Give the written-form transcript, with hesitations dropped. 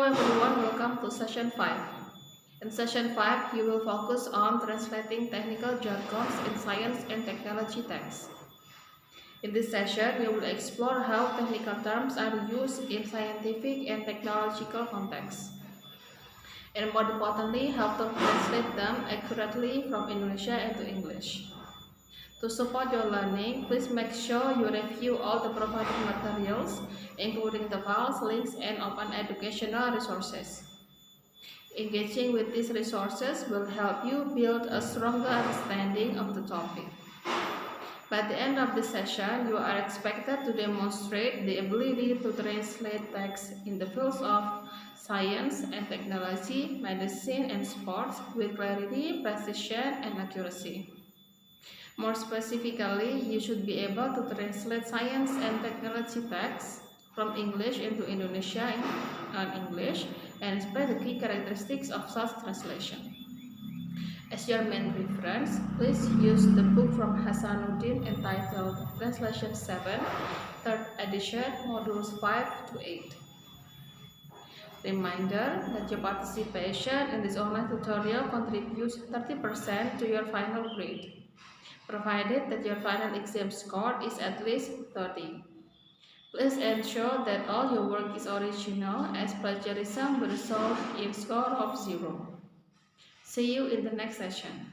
everyone, welcome to session 5. In session 5, you will focus on translating technical jargons in science and technology texts. In this session, we will explore how technical terms are used in scientific and technological contexts, and more importantly, how to translate them accurately from Indonesian into English. To support your learning, please make sure you review all the provided materials, including the files, links, and open educational resources. Engaging with these resources will help you build a stronger understanding of the topic. By the end of the session, you are expected to demonstrate the ability to translate text in the fields of science and technology, medicine, and sports with clarity, precision, and accuracy. More specifically, you should be able to translate science and technology texts from English into Indonesian and English and explain the key characteristics of such translation. As your main reference, please use the book from Hasanuddin entitled Translation 7, 3rd edition, modules 5 to 8. Reminder that your participation in this online tutorial contributes 30% to your final grade, provided that your final exam score is at least 30. Please ensure that all your work is original, as plagiarism will result in score of 0. See you in the next session.